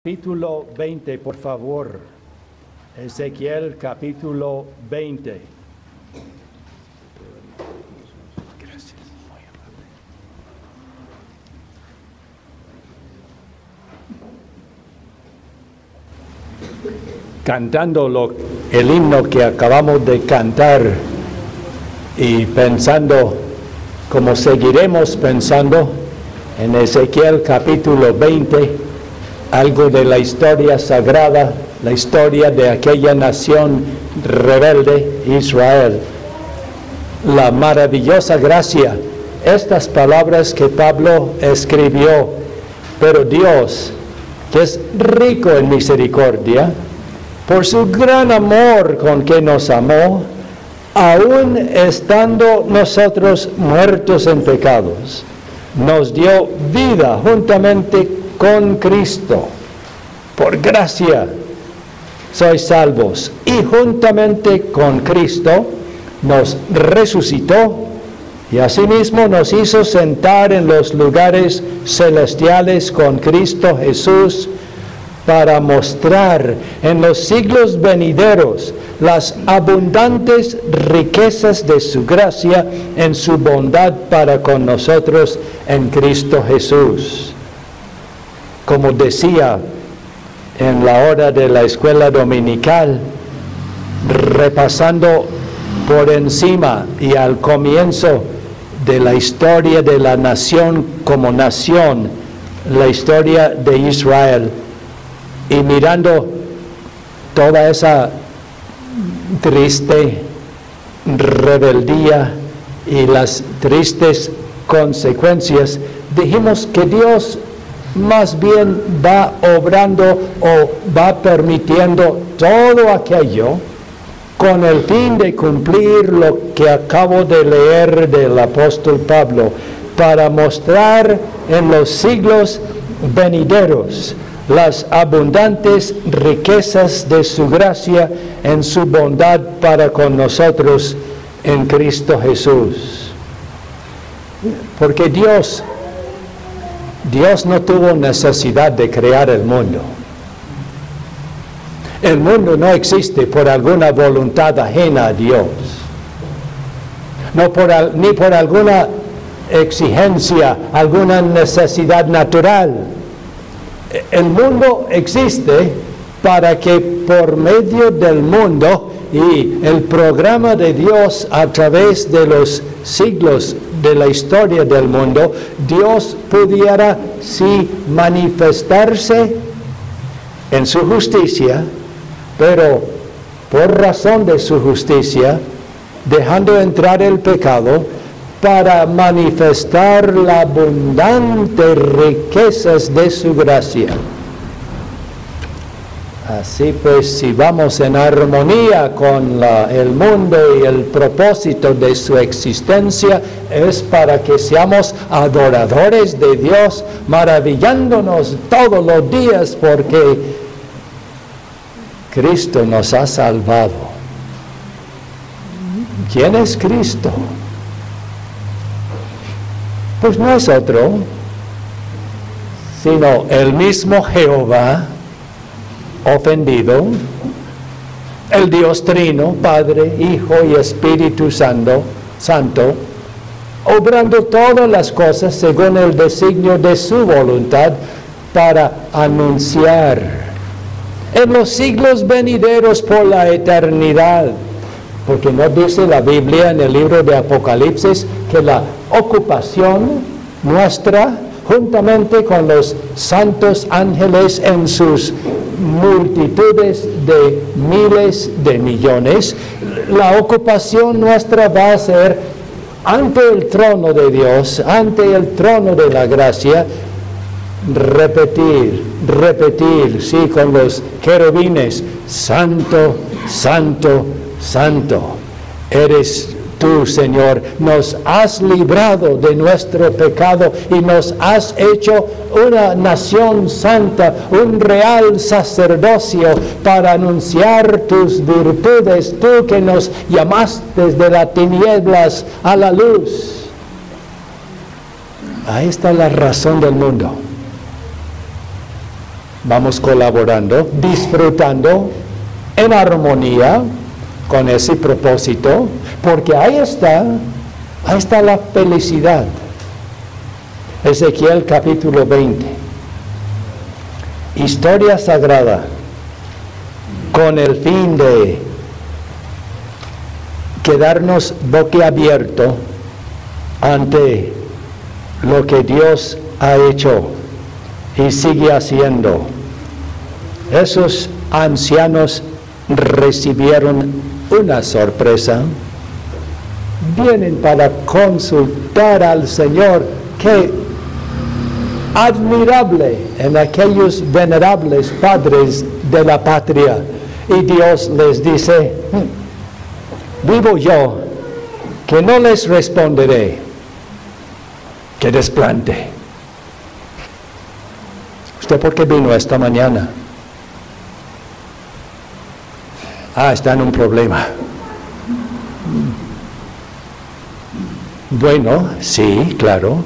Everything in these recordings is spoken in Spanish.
Capítulo 20, por favor. Ezequiel, capítulo 20. Gracias. Cantando el himno que acabamos de cantar y pensando, como seguiremos pensando, en Ezequiel capítulo 20, algo de la historia sagrada, la historia de aquella nación rebelde, Israel. La maravillosa gracia, estas palabras que Pablo escribió, pero Dios, que es rico en misericordia, por su gran amor con que nos amó, aun estando nosotros muertos en pecados, nos dio vida juntamente con Cristo. Por gracia sois salvos, y juntamente con Cristo nos resucitó y asimismo nos hizo sentar en los lugares celestiales con Cristo Jesús, para mostrar en los siglos venideros las abundantes riquezas de su gracia en su bondad para con nosotros en Cristo Jesús. Como decía en la hora de la escuela dominical, repasando por encima y al comienzo de la historia de la nación como nación, la historia de Israel, y mirando toda esa triste rebeldía y las tristes consecuencias, dijimos que Dios más bien va obrando o va permitiendo todo aquello con el fin de cumplir lo que acabo de leer del apóstol Pablo, para mostrar en los siglos venideros las abundantes riquezas de su gracia en su bondad para con nosotros en Cristo Jesús. Porque Dios no tuvo necesidad de crear el mundo. El mundo no existe por alguna voluntad ajena a Dios, ni por alguna exigencia, alguna necesidad natural. El mundo existe para que por medio del mundo y el programa de Dios a través de los siglos de la historia del mundo, Dios pudiera sí manifestarse en su justicia, pero por razón de su justicia, dejando entrar el pecado, para manifestar las abundantes riquezas de su gracia. Así pues, si vamos en armonía con el mundo y el propósito de su existencia, es para que seamos adoradores de Dios, maravillándonos todos los días porque Cristo nos ha salvado. ¿Quién es Cristo? Pues no es otro, sino el mismo Jehová ofendido, el Dios Trino, Padre, Hijo y Espíritu Santo, obrando todas las cosas según el designio de su voluntad para anunciar en los siglos venideros por la eternidad. Porque no dice la Biblia en el libro de Apocalipsis que la ocupación nuestra, juntamente con los santos ángeles en sus multitudes de miles de millones, la ocupación nuestra va a ser ante el trono de Dios, ante el trono de la gracia, repetir, sí, con los querubines: Santo, Santo, Santo, eres tú, Señor. Nos has librado de nuestro pecado y nos has hecho una nación santa, un real sacerdocio para anunciar tus virtudes, tú que nos llamaste de las tinieblas a la luz. Ahí está la razón del mundo. vamos colaborando, disfrutando en armonía con ese propósito, porque ahí está la felicidad. Ezequiel capítulo 20. Historia sagrada, con el fin de quedarnos boquiabierto ante lo que Dios ha hecho y sigue haciendo. Esos ancianos recibieron una sorpresa. Vienen para consultar al Señor. ¡Qué admirable en aquellos venerables padres de la patria! Y Dios les dice: vivo yo, que no les responderé, que desplante. ¿Usted por qué vino esta mañana? Está en un problema. Bueno, sí, claro.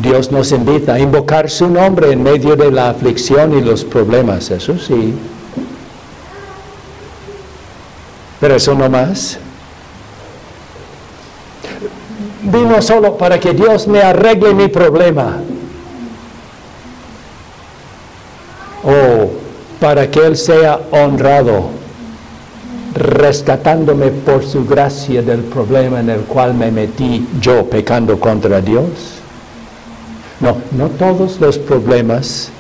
Dios nos invita a invocar su nombre en medio de la aflicción y los problemas, eso sí. Pero eso no más. Vino solo para que Dios me arregle mi problema. O para que Él sea honrado, rescatándome por su gracia del problema en el cual me metí yo pecando contra Dios. No todos los problemas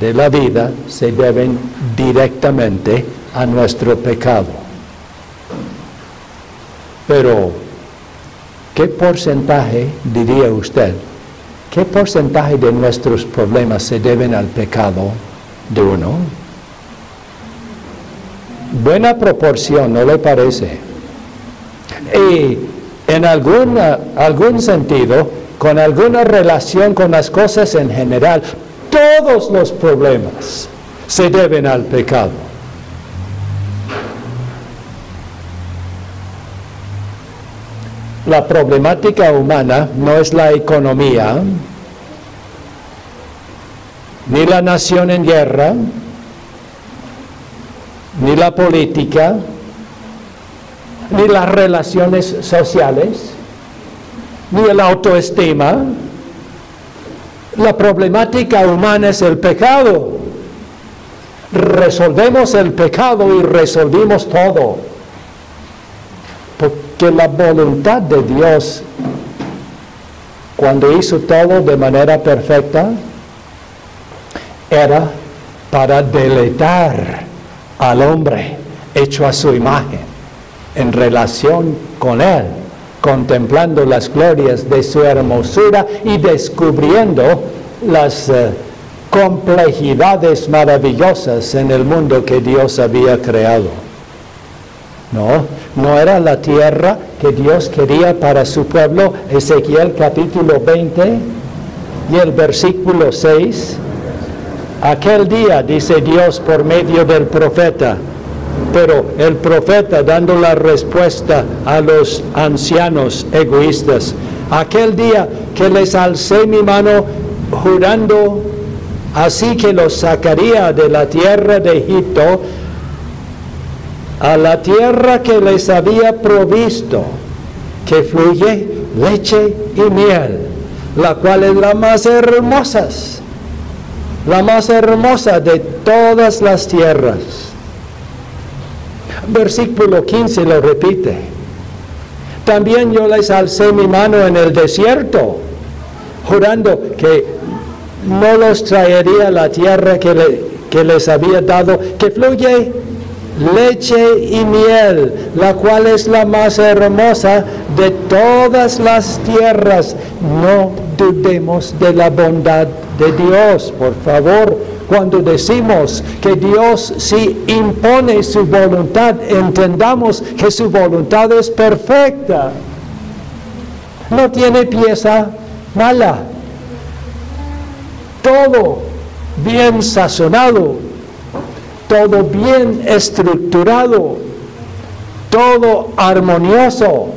de la vida se deben directamente a nuestro pecado. Pero, ¿qué porcentaje, diría usted, qué porcentaje de nuestros problemas se deben al pecado de uno? Buena proporción, ¿no le parece? Y en algún sentido, con alguna relación con las cosas en general, todos los problemas se deben al pecado. La problemática humana no es la economía, ni la nación en guerra, ni la política, ni las relaciones sociales, ni la autoestima. La problemática humana es el pecado. Resolvemos el pecado y resolvimos todo. Porque la voluntad de Dios, cuando hizo todo de manera perfecta, era para deleitar al hombre hecho a su imagen, en relación con Él, contemplando las glorias de su hermosura y descubriendo las complejidades maravillosas en el mundo que Dios había creado. No era la tierra que Dios quería para su pueblo. Ezequiel capítulo 20 y el versículo 6. Aquel día, dice Dios por medio del profeta, pero el profeta dando la respuesta a los ancianos egoístas: aquel día que les alcé mi mano jurando, así que los sacaría de la tierra de Egipto a la tierra que les había provisto, que fluye leche y miel, la cual es la más hermosa de todas las tierras. Versículo 15 lo repite: también yo les alcé mi mano en el desierto, jurando que no los traería a la tierra que les había dado, que fluye leche y miel, la cual es la más hermosa de todas las tierras. No dudemos de la bondad de Dios, por favor. Cuando decimos que Dios sí impone su voluntad, entendamos que su voluntad es perfecta. No tiene pieza mala. Todo bien sazonado, todo bien estructurado, todo armonioso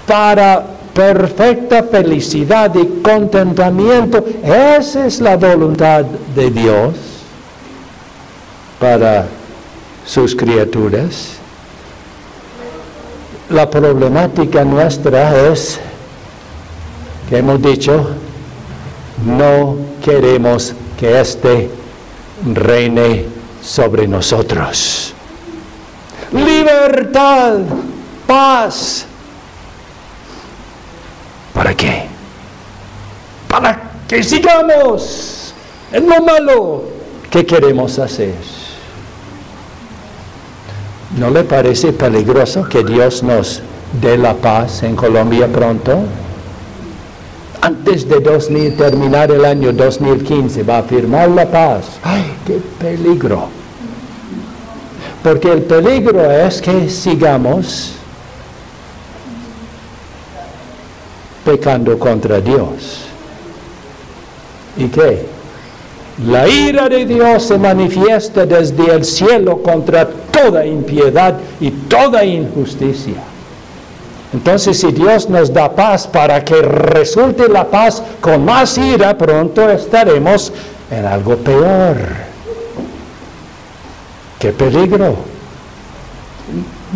para perfecta felicidad y contentamiento. Esa es la voluntad de Dios para sus criaturas. La problemática nuestra es que hemos dicho, no queremos que éste reine sobre nosotros. Libertad, paz. ¿Para qué? Para que sigamos en lo malo que queremos hacer. ¿No le parece peligroso que Dios nos dé la paz en Colombia pronto? Antes de terminar el año 2015 va a firmar la paz. ¡Ay, qué peligro! Porque el peligro es que sigamos pecando contra Dios. ¿Y qué? La ira de Dios se manifiesta desde el cielo contra toda impiedad y toda injusticia. Entonces, si Dios nos da paz para que resulte la paz con más ira, pronto estaremos en algo peor. ¡Qué peligro!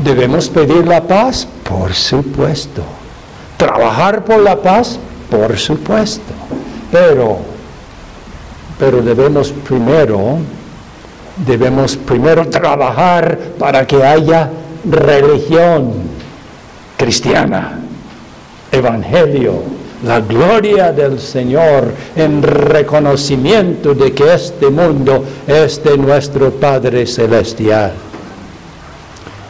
¿Debemos pedir la paz? Por supuesto. ¿Trabajar por la paz? Por supuesto. Pero debemos primero trabajar para que haya religión cristiana, evangelio, la gloria del Señor en reconocimiento de que este mundo es de nuestro Padre Celestial.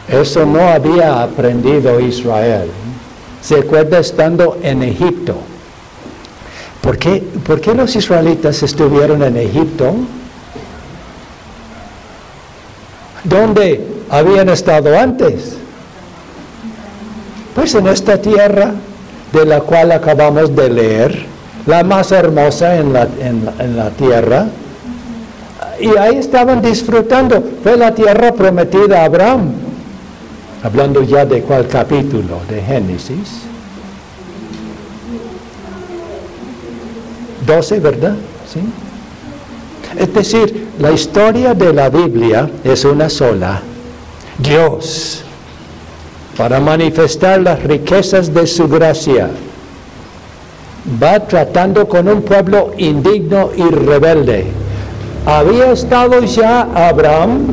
Eso no había aprendido Israel. ¿Se acuerda estando en Egipto? ¿Por qué los israelitas estuvieron en Egipto? ¿Dónde habían estado antes? Pues en esta tierra de la cual acabamos de leer, la más hermosa en la tierra, y ahí estaban disfrutando. Fue la tierra prometida a Abraham, hablando ya de cuál capítulo de Génesis. 12, ¿verdad? ¿Sí? Es decir, la historia de la Biblia es una sola. Dios, para manifestar las riquezas de su gracia, va tratando con un pueblo indigno y rebelde. Había estado ya Abraham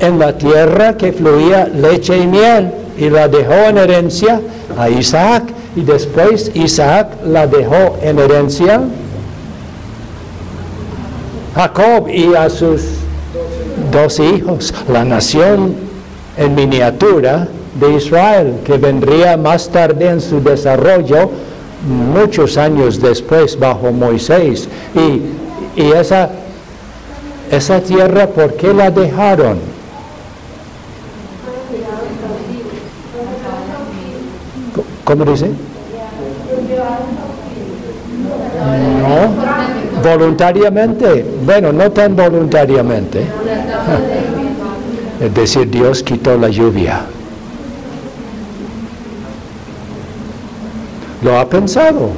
en la tierra que fluía leche y miel y la dejó en herencia a Isaac, y después Isaac la dejó en herencia Jacob y a sus 2 hijos, la nación en miniatura de Israel, que vendría más tarde en su desarrollo, muchos años después, bajo Moisés. Y esa tierra, ¿por qué la dejaron? ¿Cómo dice? No. Voluntariamente, bueno, no tan voluntariamente. Es decir, Dios quitó la lluvia. ¿Lo ha pensado?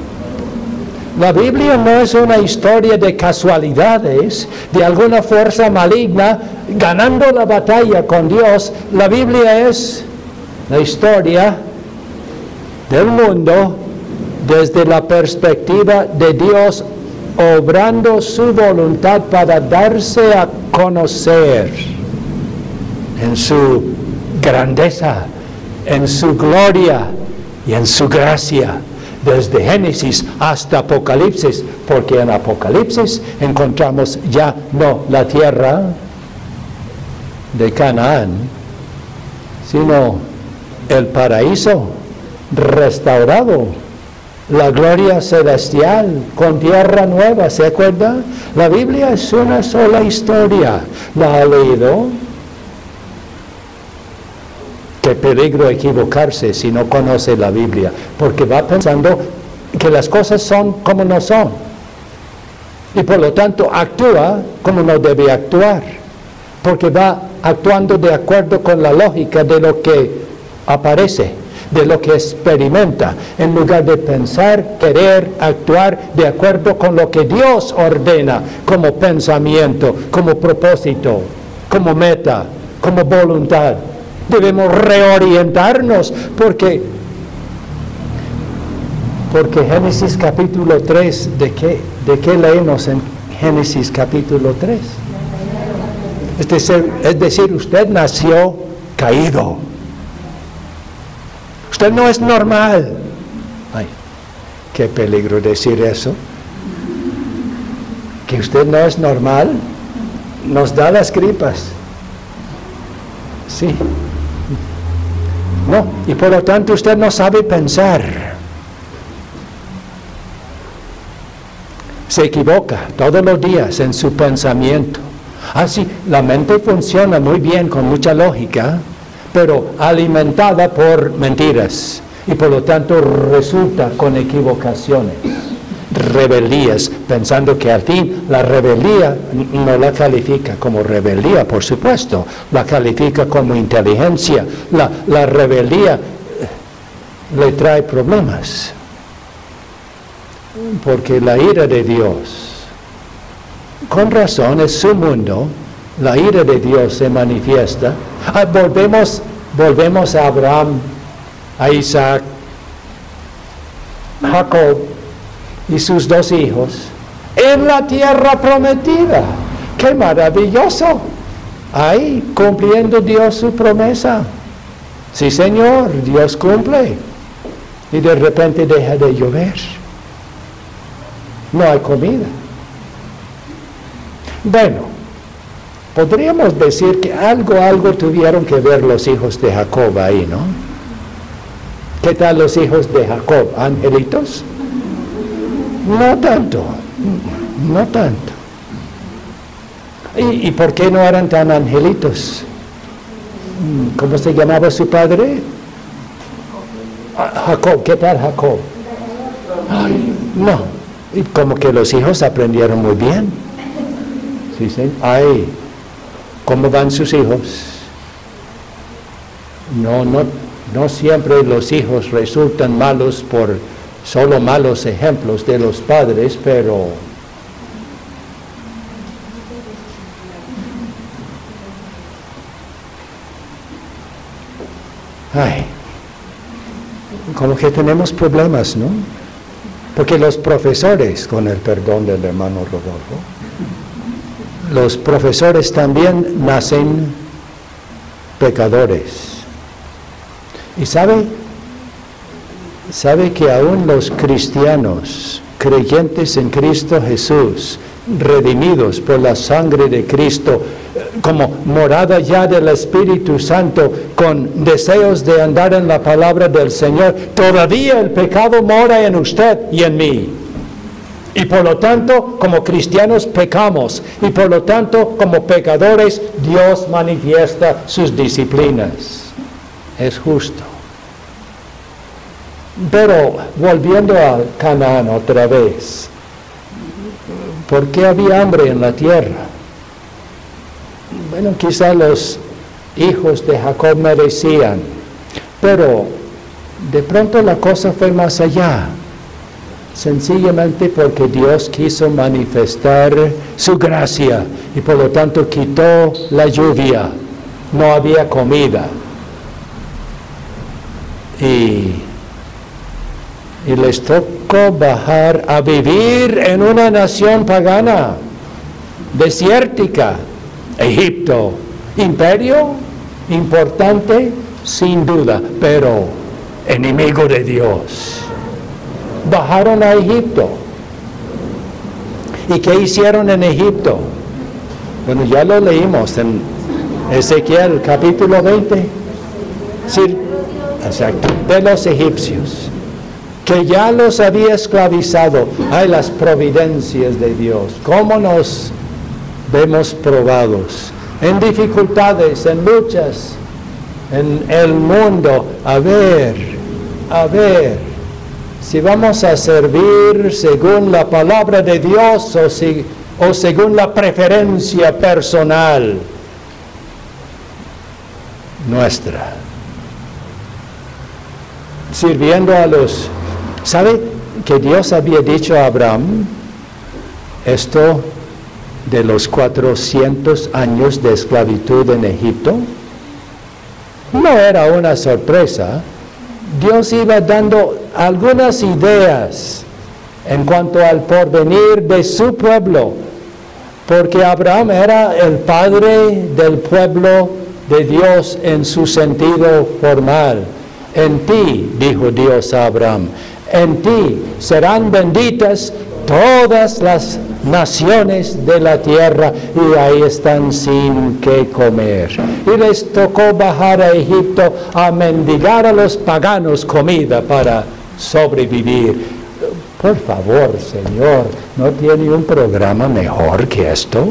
La Biblia no es una historia de casualidades, de alguna fuerza maligna ganando la batalla con Dios. La Biblia es la historia del mundo desde la perspectiva de Dios, obrando su voluntad para darse a conocer en su grandeza, en su gloria y en su gracia, desde Génesis hasta Apocalipsis, porque en Apocalipsis encontramos ya no la tierra de Canaán, sino el paraíso restaurado, la gloria celestial con tierra nueva. ¿Se acuerda? La Biblia es una sola historia. ¿La ha leído? Qué peligro equivocarse si no conoce la Biblia, porque va pensando que las cosas son como no son, y por lo tanto actúa como no debe actuar, porque va actuando de acuerdo con la lógica de lo que aparece. de lo que experimenta, en lugar de pensar, querer, actuar de acuerdo con lo que Dios ordena como pensamiento, como propósito, como meta, como voluntad. Debemos reorientarnos porque Génesis capítulo 3, ¿de qué leemos en Génesis capítulo 3? Es decir, usted nació caído. Usted no es normal. Ay, qué peligro decir eso. Que usted no es normal, nos da las gripas. Sí. No, y por lo tanto usted no sabe pensar. Se equivoca todos los días en su pensamiento. Así, la mente funciona muy bien con mucha lógica, pero alimentada por mentiras y por lo tanto resulta con equivocaciones, rebeldías, pensando que al fin la rebeldía no la califica como rebeldía, por supuesto, la califica como inteligencia. La rebeldía le trae problemas, porque la ira de Dios, con razón, es su mundo. La ira de Dios se manifiesta. Volvemos a Abraham, a Isaac, Jacob y sus 2 hijos en la tierra prometida. ¡Qué maravilloso! Ahí cumpliendo Dios su promesa. Sí, Señor, Dios cumple. Y de repente deja de llover. No hay comida. Bueno, podríamos decir que algo tuvieron que ver los hijos de Jacob ahí, ¿no? ¿Qué tal los hijos de Jacob? ¿Angelitos? No tanto, no tanto. ¿Y por qué no eran tan angelitos? ¿Cómo se llamaba su padre? Jacob. ¿Qué tal Jacob? Ay, no, y como que los hijos aprendieron muy bien. Sí, sí. Ay, ¿cómo van sus hijos? No siempre los hijos resultan malos por solo malos ejemplos de los padres, pero ay, como que tenemos problemas, ¿no? Porque los profesores, con el perdón del hermano Rodolfo, los profesores también nacen pecadores. Y sabe que aún los cristianos, creyentes en Cristo Jesús, redimidos por la sangre de Cristo, como morada ya del Espíritu Santo, con deseos de andar en la palabra del Señor, todavía el pecado mora en usted y en mí. Y por lo tanto, como cristianos pecamos, y por lo tanto, como pecadores, Dios manifiesta sus disciplinas. Es justo. Pero, volviendo a Canaán otra vez, ¿por qué había hambre en la tierra? Bueno, quizá los hijos de Jacob merecían, pero de pronto la cosa fue más allá. Sencillamente porque Dios quiso manifestar su gracia y por lo tanto quitó la lluvia. No había comida. Y les tocó bajar a vivir en una nación pagana, desértica, Egipto. Imperio importante, sin duda, pero enemigo de Dios. Bajaron a Egipto. ¿Y qué hicieron en Egipto? Bueno, ya lo leímos en Ezequiel capítulo 20. Sí, exacto, de los egipcios, que ya los había esclavizado. Hay las providencias de Dios. ¿Cómo nos vemos probados? En dificultades, en luchas, en el mundo. A ver, si vamos a servir según la palabra de Dios o según la preferencia personal nuestra. sirviendo a los... ¿Sabe que Dios había dicho a Abraham esto de los 400 años de esclavitud en Egipto? No era una sorpresa. Dios iba dando algunas ideas en cuanto al porvenir de su pueblo, porque Abraham era el padre del pueblo de Dios en su sentido formal. En ti, dijo Dios a Abraham, en ti serán benditas todas las naciones de la tierra, y ahí están sin qué comer. Y les tocó bajar a Egipto a mendigar a los paganos comida para sobrevivir. Por favor, Señor, ¿no tiene un programa mejor que esto?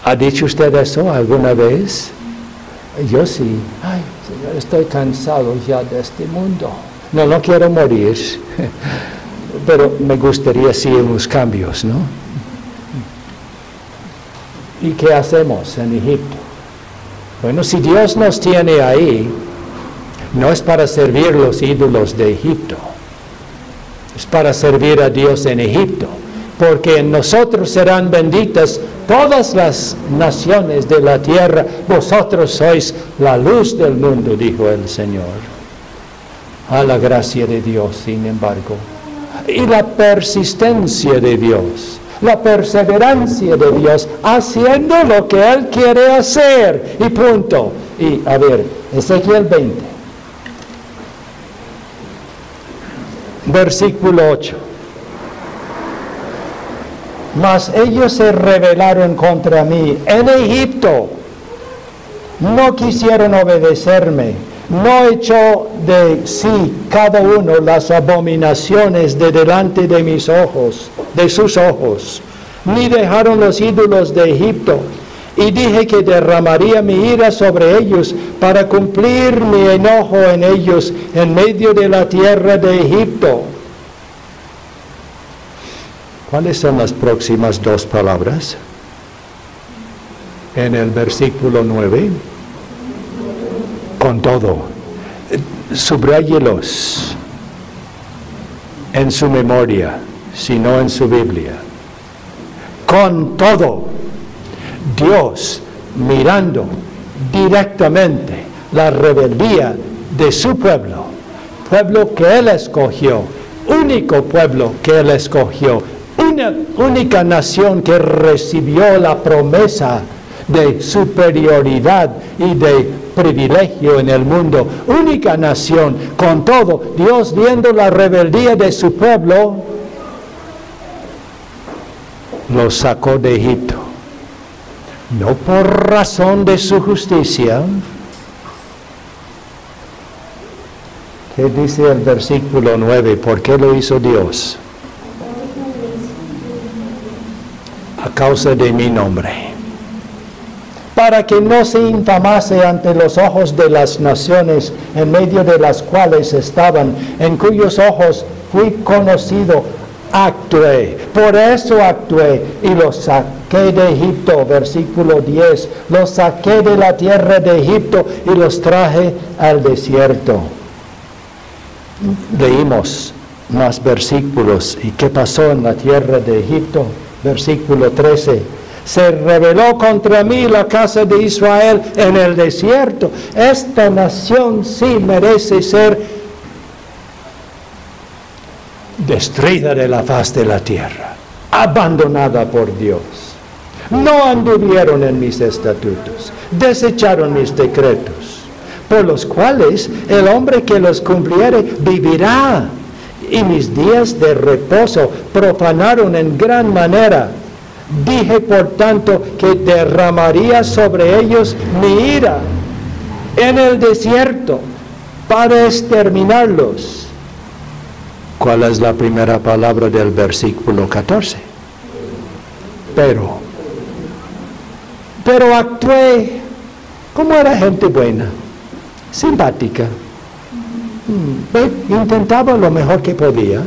¿Ha dicho usted eso alguna vez? Yo sí. Ay, Señor, estoy cansado ya de este mundo. No quiero morir, pero me gustaría sí unos cambios, ¿no? ¿Y qué hacemos en Egipto? Bueno, si Dios nos tiene ahí, no es para servir los ídolos de Egipto, es para servir a Dios en Egipto, porque en nosotros serán benditas todas las naciones de la tierra. Vosotros sois la luz del mundo, dijo el Señor. A la gracia de Dios, sin embargo, y la persistencia de Dios, la perseverancia de Dios, haciendo lo que Él quiere hacer, y punto. Y a ver, Ezequiel 20, versículo 8. Mas ellos se rebelaron contra mí en Egipto, no quisieron obedecerme. No echó de sí cada uno las abominaciones de delante de mis ojos, de sus ojos, ni dejaron los ídolos de Egipto. Y dije que derramaría mi ira sobre ellos para cumplir mi enojo en ellos en medio de la tierra de Egipto. ¿Cuáles son las próximas dos palabras? En el versículo 9. Con todo, subrayelos en su memoria, si no en su Biblia. Con todo, Dios mirando directamente la rebeldía de su pueblo, pueblo que Él escogió, único pueblo que Él escogió, una única nación que recibió la promesa de superioridad y de privilegio en el mundo, única nación. Con todo, Dios, viendo la rebeldía de su pueblo, los sacó de Egipto, no por razón de su justicia. ¿Qué dice el versículo 9? ¿Por qué lo hizo Dios? A causa de mi nombre, para que no se infamase ante los ojos de las naciones en medio de las cuales estaban, en cuyos ojos fui conocido. Actué, por eso actué y los saqué de Egipto. Versículo 10, los saqué de la tierra de Egipto y los traje al desierto. Leímos más versículos. ¿Y qué pasó en la tierra de Egipto? Versículo 13. Se rebeló contra mí la casa de Israel en el desierto. Esta nación sí merece ser destruida de la faz de la tierra, abandonada por Dios. No anduvieron en mis estatutos, desecharon mis decretos, por los cuales el hombre que los cumpliere vivirá. Y mis días de reposo profanaron en gran manera. Dije, por tanto, que derramaría sobre ellos mi ira en el desierto para exterminarlos. ¿Cuál es la primera palabra del versículo 14? Pero actué como era gente buena, simpática. Intentaba lo mejor que podía.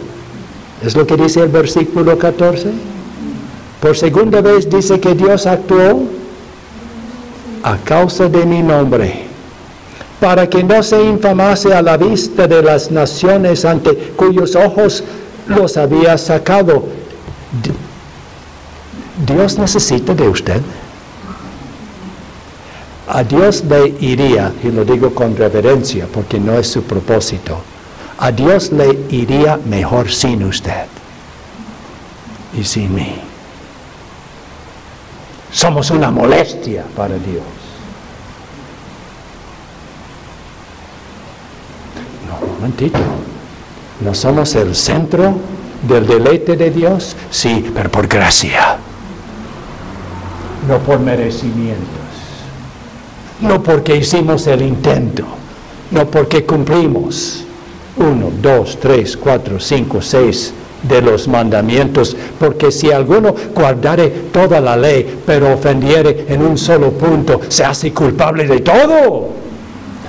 Es lo que dice el versículo 14. Por segunda vez dice que Dios actuó a causa de mi nombre, para que no se infamase a la vista de las naciones ante cuyos ojos los había sacado. Dios necesita de usted. A Dios le iría, y lo digo con reverencia porque no es su propósito, a Dios le iría mejor sin usted y sin mí. Somos una molestia para Dios. No, un momentito. ¿No somos el centro del deleite de Dios? Sí, pero por gracia. No por merecimientos. No porque hicimos el intento. No porque cumplimos 1, 2, 3, 4, 5, 6 de los mandamientos, porque si alguno guardare toda la ley, pero ofendiere en un solo punto, se hace culpable de todo.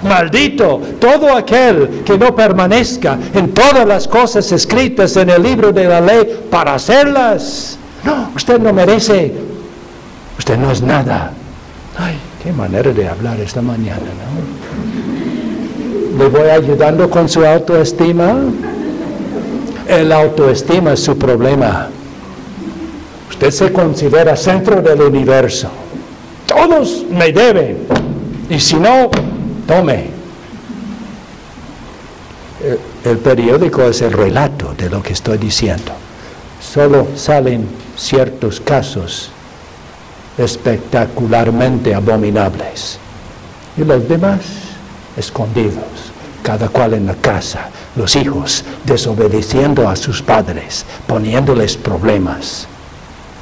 Maldito todo aquel que no permanezca en todas las cosas escritas en el libro de la ley para hacerlas. No, usted no merece, usted no es nada. Ay, qué manera de hablar esta mañana, ¿no? ¿Le voy ayudando con su autoestima? El autoestima es su problema. Usted se considera centro del universo. Todos me deben. Y si no, tome. El periódico es el relato de lo que estoy diciendo. Solo salen ciertos casos espectacularmente abominables. Y los demás escondidos. Cada cual en la casa, los hijos desobedeciendo a sus padres, poniéndoles problemas,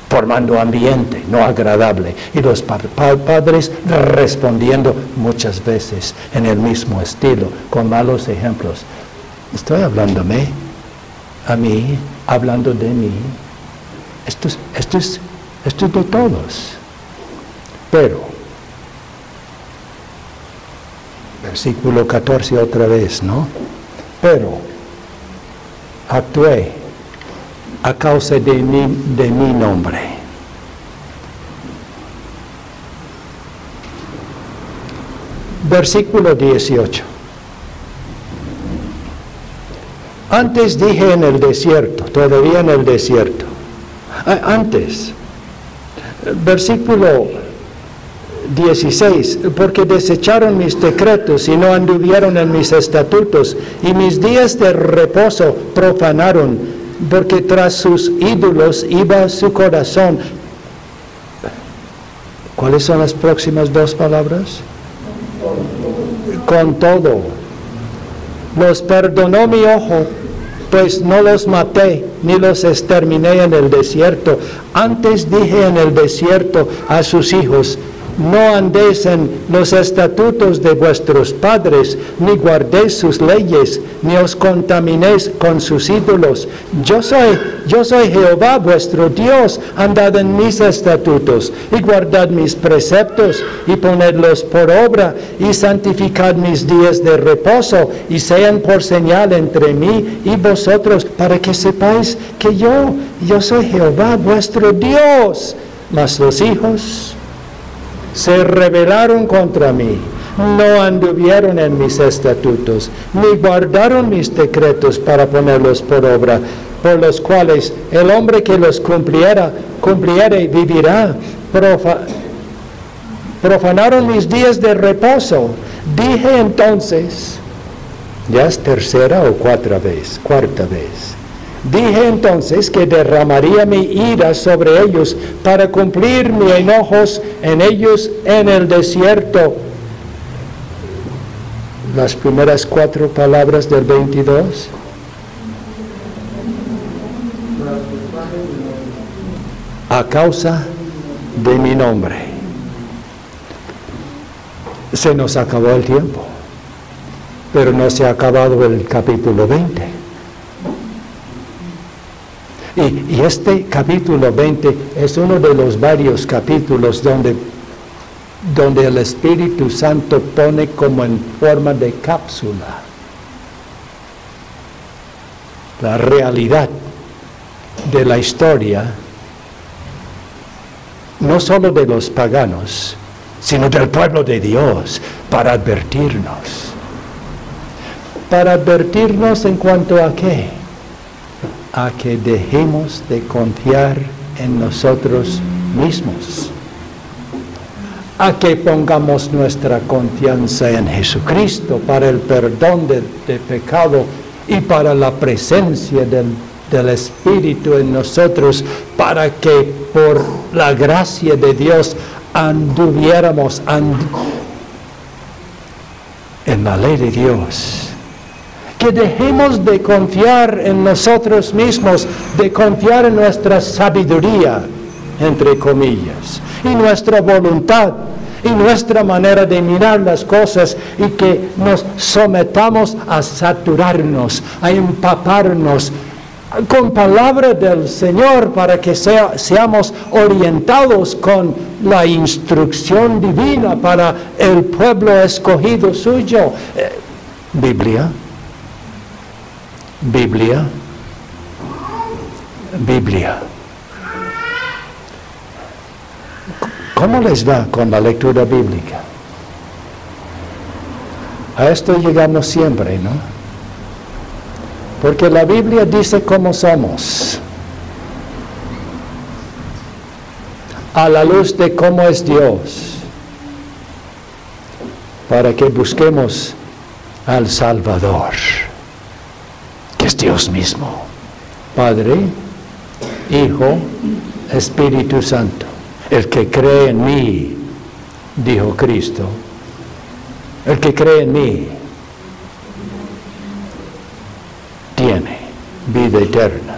formando ambiente no agradable, y los padres respondiendo muchas veces en el mismo estilo, con malos ejemplos. Estoy hablándome a mí, hablando de mí. Esto es de todos. Pero versículo 14 otra vez, ¿no? Pero actué a causa de mi nombre. Versículo 18. Antes dije en el desierto, todavía en el desierto. Antes, versículo 16, porque desecharon mis decretos y no anduvieron en mis estatutos, y mis días de reposo profanaron, porque tras sus ídolos iba su corazón. ¿Cuáles son las próximas dos palabras? Con todo. Los perdonó mi ojo, pues no los maté, ni los exterminé en el desierto. Antes dije en el desierto a sus hijos: no andéis en los estatutos de vuestros padres, ni guardéis sus leyes, ni os contaminéis con sus ídolos. Yo soy Jehová vuestro Dios. Andad en mis estatutos, y guardad mis preceptos, y ponedlos por obra, y santificad mis días de reposo, y sean por señal entre mí y vosotros, para que sepáis que yo soy Jehová vuestro Dios. Mas los hijos se rebelaron contra mí, no anduvieron en mis estatutos, ni guardaron mis decretos para ponerlos por obra, por los cuales el hombre que los cumpliere vivirá. Profanaron mis días de reposo. Dije entonces, ya es tercera o cuarta vez. Dije entonces que derramaría mi ira sobre ellos para cumplir mis enojos en ellos en el desierto. Las primeras 4 palabras del 22. A causa de mi nombre. Se nos acabó el tiempo, pero no se ha acabado el capítulo 20. Y este capítulo 20 es uno de los varios capítulos donde el Espíritu Santo pone como en forma de cápsula la realidad de la historia, no solo de los paganos, sino del pueblo de Dios, para advertirnos. ¿Para advertirnos en cuanto a qué? A que dejemos de confiar en nosotros mismos. A que pongamos nuestra confianza en Jesucristo para el perdón de pecado y para la presencia del Espíritu en nosotros, para que por la gracia de Dios anduviéramos en la ley de Dios. Que dejemos de confiar en nosotros mismos, de confiar en nuestra sabiduría, entre comillas, y nuestra voluntad, y nuestra manera de mirar las cosas, y que nos sometamos a saturarnos, a empaparnos con palabra del Señor, para que seamos orientados con la instrucción divina para el pueblo escogido suyo. Biblia. ¿Cómo les va con la lectura bíblica? A esto llegamos siempre, ¿no? Porque la Biblia dice cómo somos, a la luz de cómo es Dios, para que busquemos al Salvador, que es Dios mismo, Padre, Hijo, Espíritu Santo. El que cree en mí, dijo Cristo, el que cree en mí tiene vida eterna.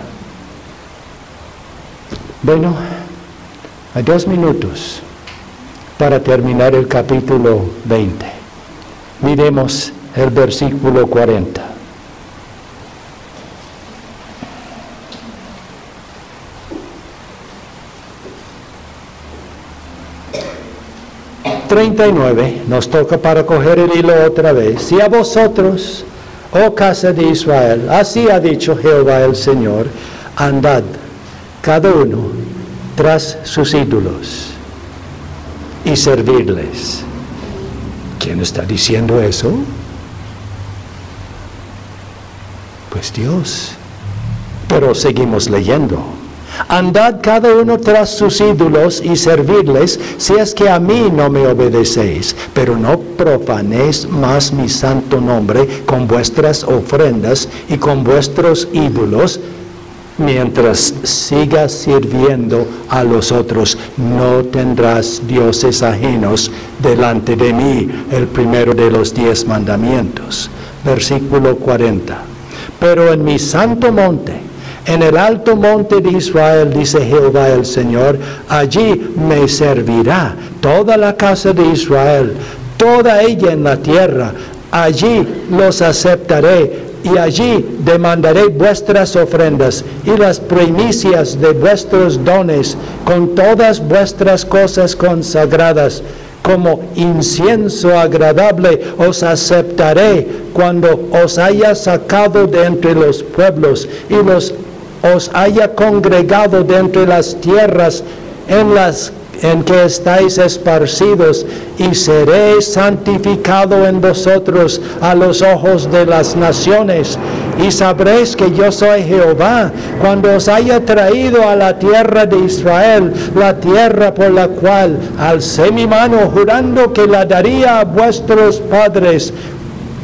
Bueno, hay 2 minutos para terminar el capítulo 20. Miremos el versículo 40. Nos toca para coger el hilo otra vez. Y a vosotros, oh casa de Israel, así ha dicho Jehová el Señor, andad cada uno tras sus ídolos y servirles. ¿Quién está diciendo eso? Pues Dios. Pero seguimos leyendo. Andad cada uno tras sus ídolos y servirles, si es que a mí no me obedecéis, pero no profanéis más mi santo nombre con vuestras ofrendas y con vuestros ídolos, mientras sigas sirviendo a los otros. No tendrás dioses ajenos delante de mí, el primero de los 10 mandamientos. Versículo 40. Pero en mi santo monte, en el alto monte de Israel, dice Jehová el Señor, allí me servirá toda la casa de Israel, toda ella en la tierra. Allí los aceptaré y allí demandaré vuestras ofrendas y las primicias de vuestros dones con todas vuestras cosas consagradas. Como incienso agradable os aceptaré cuando os haya sacado de entre los pueblos y os haya congregado de entre las tierras en que estáis esparcidos, y seré santificado en vosotros a los ojos de las naciones, y sabréis que yo soy Jehová, cuando os haya traído a la tierra de Israel, la tierra por la cual alcé mi mano, jurando que la daría a vuestros padres,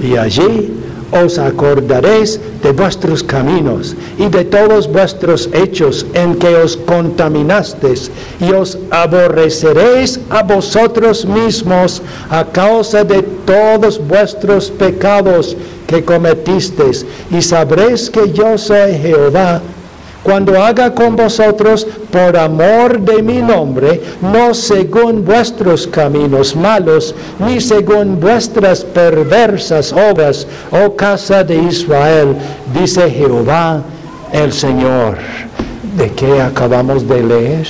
y allí os acordaréis de vuestros caminos y de todos vuestros hechos en que os contaminasteis, y os aborreceréis a vosotros mismos a causa de todos vuestros pecados que cometisteis, y sabréis que yo soy Jehová, cuando haga con vosotros por amor de mi nombre, no según vuestros caminos malos, ni según vuestras perversas obras, oh casa de Israel, dice Jehová el Señor. ¿De qué acabamos de leer?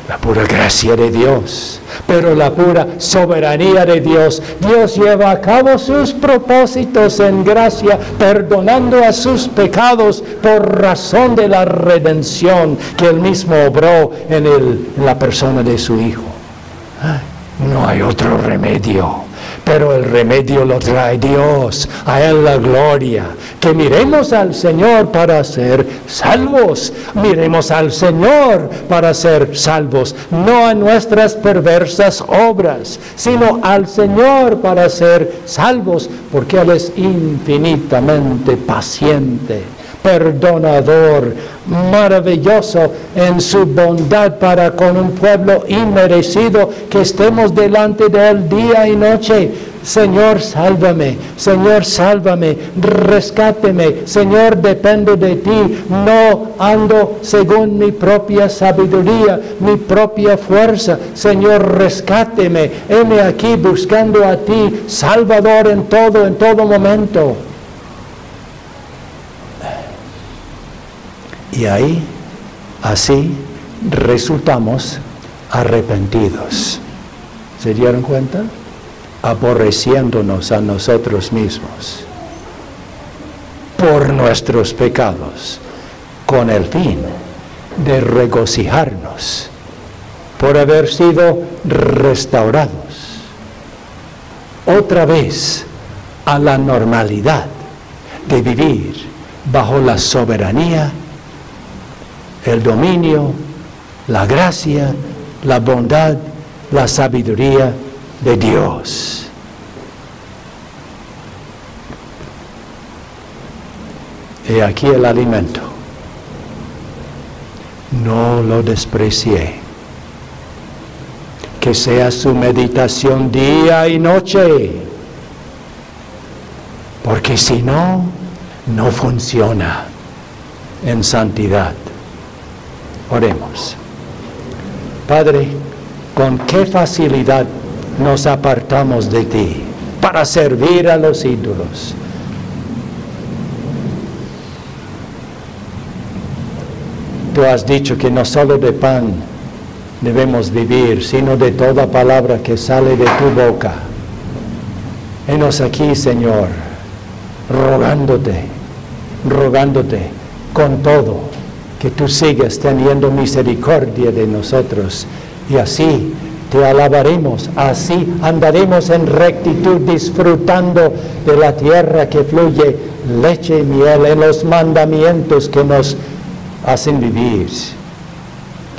La pura gracia de Dios, pero la pura soberanía de Dios. Dios lleva a cabo sus propósitos en gracia, perdonando a sus pecados por razón de la redención que Él mismo obró en la persona de su Hijo. No hay otro remedio, pero el remedio lo trae Dios, a Él la gloria. Que miremos al Señor para ser salvos, miremos al Señor para ser salvos, no a nuestras perversas obras, sino al Señor para ser salvos, porque Él es infinitamente paciente, perdonador, maravilloso en su bondad para con un pueblo inmerecido, que estemos delante de Él día y noche. Señor, sálvame, Señor, sálvame, rescáteme, Señor, dependo de ti, no ando según mi propia sabiduría, mi propia fuerza. Señor, rescáteme, heme aquí buscando a ti, Salvador en todo momento. Y ahí, así, resultamos arrepentidos. ¿Se dieron cuenta? Aborreciéndonos a nosotros mismos por nuestros pecados, con el fin de regocijarnos por haber sido restaurados otra vez a la normalidad de vivir bajo la soberanía, el dominio, la gracia, la bondad, la sabiduría de Dios. He aquí el alimento. No lo desprecie. Que sea su meditación día y noche. Porque si no, no funciona en santidad. Oremos. Padre, con qué facilidad nos apartamos de ti para servir a los ídolos. Tú has dicho que no solo de pan debemos vivir, sino de toda palabra que sale de tu boca. Henos aquí, Señor, rogándote con todo, que tú sigas teniendo misericordia de nosotros, y así te alabaremos, así andaremos en rectitud, disfrutando de la tierra que fluye leche y miel, en los mandamientos que nos hacen vivir,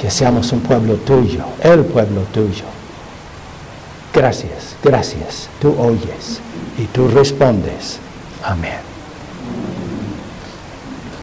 que seamos un pueblo tuyo, el pueblo tuyo. Gracias, tú oyes y tú respondes. Amén.